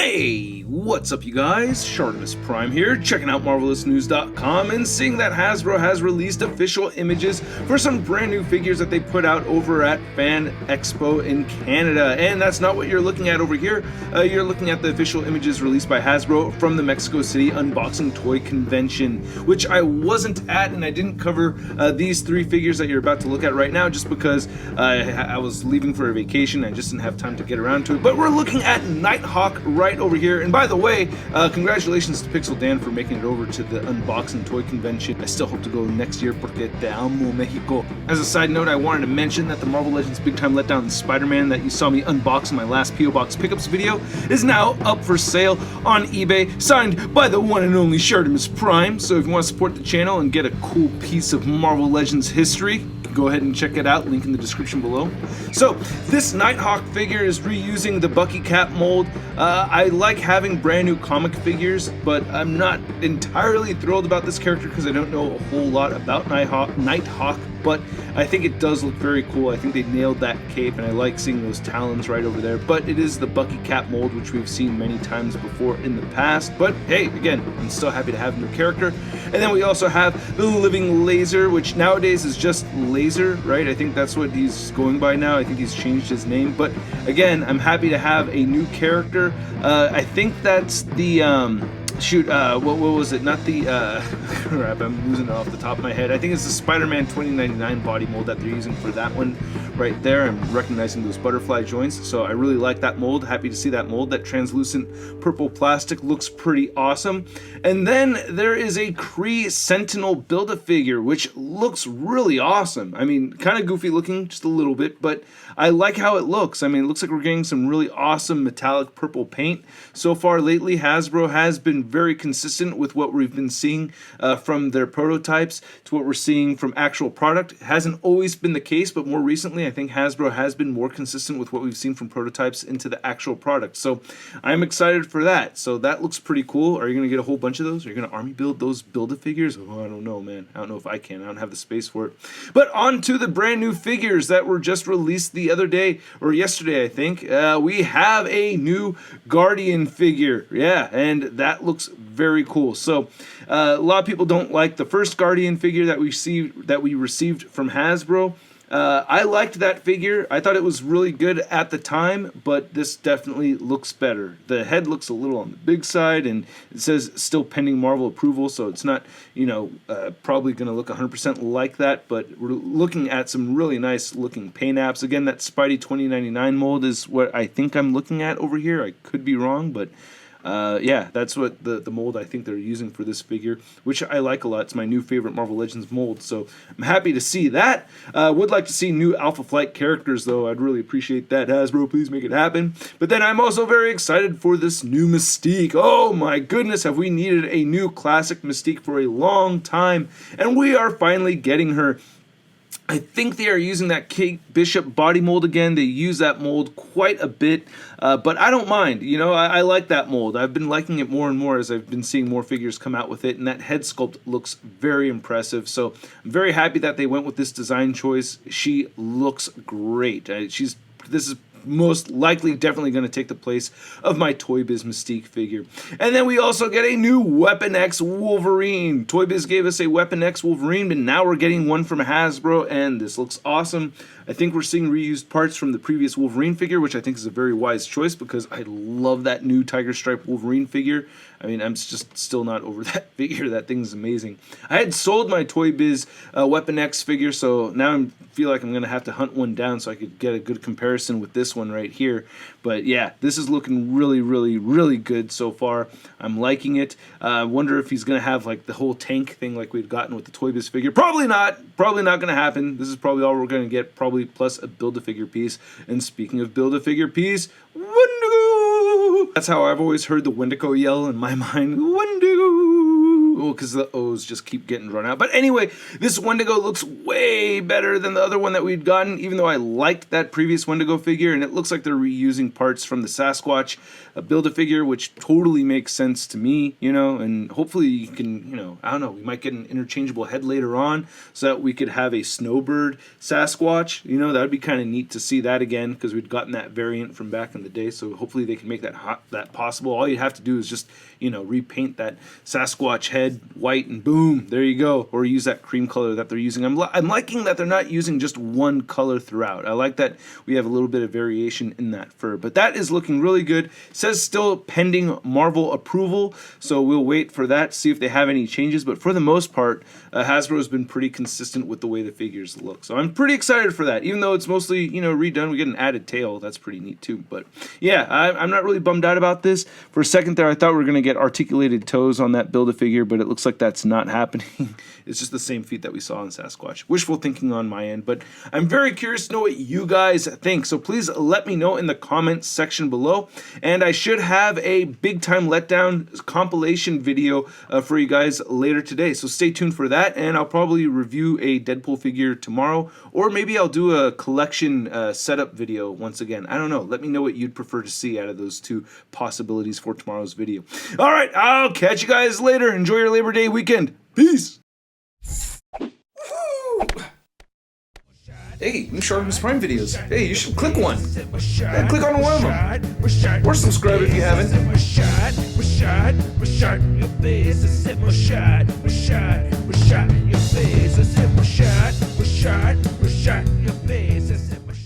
Hey, what's up you guys? ShartimusPrime here, checking out MarvelousNews.com and seeing that Hasbro has released official images for some brand new figures that they put out over at FanExpo in Canada. And that's not what you're looking at over here. You're looking at the official images released by Hasbro from the Mexico City Unboxing Toy Convention, which I wasn't at, and I didn't cover these three figures that you're about to look at right now just because I was leaving for a vacation. I just didn't have time to get around to it. But we're looking at Nighthawk right over here. And by the way, congratulations to Pixel Dan for making it over to the Unboxing Toy Convention. I still hope to go next year porque te amo, Mexico. As a side note, I wanted to mention that the Marvel Legends Big Time Letdown Spider-Man that you saw me unbox in my last P.O. Box Pickups video is now up for sale on eBay, signed by the one and only ShartimusPrime. So if you want to support the channel and get a cool piece of Marvel Legends history, go ahead and check it out, link in the description below. So this Nighthawk figure is reusing the Bucky Cap mold. I like having brand new comic figures, but I'm not entirely thrilled about this character because I don't know a whole lot about Nighthawk, but I think it does look very cool. I think they nailed that cape, and I like seeing those talons right over there. But it is the Bucky Cap mold, which we've seen many times before in the past. But hey, again, I'm still happy to have a new character. And then we also have the Living Laser, which nowadays is just Laser, right? I think that's what he's going by now. I think he's changed his name. But again, I'm happy to have a new character. I think that's the what was it? Not the crap, I'm losing it off the top of my head. I think it's the Spider-Man 2099 body mold that they're using for that one right there. I'm recognizing those butterfly joints, so I really like that mold. Happy to see that mold. That translucent purple plastic looks pretty awesome. And then there is a Kree Sentinel Build-A-Figure, which looks really awesome. I mean, kind of goofy looking, just a little bit, but I like how it looks. I mean, it looks like we're getting some really awesome metallic purple paint. So far lately, Hasbro has been very consistent with what we've been seeing from their prototypes to what we're seeing from actual product. It hasn't always been the case, but more recently I think Hasbro has been more consistent with what we've seen from prototypes into the actual product. So I'm excited for that. So that looks pretty cool. Are you going to get a whole bunch of those? Are you going to army build those Build-A-Figures? Oh, I don't know, man. I don't know if I can. I don't have the space for it. But on to the brand new figures that were just released the other day, or yesterday I think. We have a new Guardian figure. Yeah, and that looks very cool. So a lot of people don't like the first Guardian figure that we received from Hasbro. I liked that figure. I thought it was really good at the time, but this definitely looks better. The head looks a little on the big side, and it says still pending Marvel approval, so it's not, probably going to look 100% like that, but we're looking at some really nice looking paint apps. Again, that Spidey 2099 mold is what I think I'm looking at over here. I could be wrong, but yeah, that's what the mold I think they're using for this figure, which I like a lot. It's my new favorite Marvel Legends mold, so I'm happy to see that. Would like to see new Alpha Flight characters, though. I'd really appreciate that. Hasbro, please make it happen. But then I'm also very excited for this new Mystique. Oh my goodness, have we needed a new classic Mystique for a long time, and we are finally getting her. I think they are using that Kate Bishop body mold again. They use that mold quite a bit, but I don't mind. I like that mold. I've been liking it more and more as I've been seeing more figures come out with it, and that head sculpt looks very impressive. So I'm very happy that they went with this design choice. She looks great. This is most likely definitely going to take the place of my Toy Biz Mystique figure. And then we also get a new Weapon X Wolverine. Toy Biz gave us a Weapon X Wolverine, but now we're getting one from Hasbro, and this looks awesome. I think we're seeing reused parts from the previous Wolverine figure, which I think is a very wise choice because I love that new Tiger Stripe Wolverine figure. I mean, I'm just still not over that figure. That thing's amazing. I had sold my Toy Biz Weapon X figure, so now I feel like I'm going to have to hunt one down so I could get a good comparison with this one right here. But yeah, this is looking really, really, really good so far. I'm liking it. I wonder if he's going to have like the whole tank thing like we've gotten with the Toy Biz figure. Probably not. Probably not going to happen. This is probably all we're going to get, probably plus a Build-A-Figure piece. And speaking of Build-A-Figure piece, Wendigo! That's how I've always heard the Wendigo yell in my mind. Wendigo! Ooh, because the O's just keep getting run out. But anyway, this Wendigo looks way better than the other one that we'd gotten, even though I liked that previous Wendigo figure, and it looks like they're reusing parts from the Sasquatch Build-A-Figure, which totally makes sense to me, you know, and hopefully you can, you know, I don't know, we might get an interchangeable head later on so that we could have a Snowbird Sasquatch, you know, that would be kind of neat to see that again, because we'd gotten that variant from back in the day, so hopefully they can make that possible. All you have to do is just, you know, repaint that Sasquatch head white and boom, there you go, or use that cream color that they're using. I'm liking that they're not using just one color throughout. I like that we have a little bit of variation in that fur, but that is looking really good. It says still pending Marvel approval, so we'll wait for that, see if they have any changes, but for the most part, Hasbro has been pretty consistent with the way the figures look, so I'm pretty excited for that. Even though it's mostly, you know, redone, we get an added tail. That's pretty neat too. But yeah, I'm not really bummed out about this. For a second there, I thought we were going to get articulated toes on that Build-A-Figure, but it looks like that's not happening. It's just the same feet that we saw in Sasquatch. Wishful thinking on my end, but I'm very curious to know what you guys think, so please let me know in the comments section below, and I should have a big time letdown compilation video for you guys later today, so stay tuned for that, and I'll probably review a Deadpool figure tomorrow, or maybe I'll do a collection setup video once again. I don't know. Let me know what you'd prefer to see out of those two possibilities for tomorrow's video. All right, I'll catch you guys later. Enjoy your Labor Day weekend. Peace. Hey, new ShartimusPrime videos. Hey, you should click one. Yeah, click on one of them. Or subscribe if you haven't.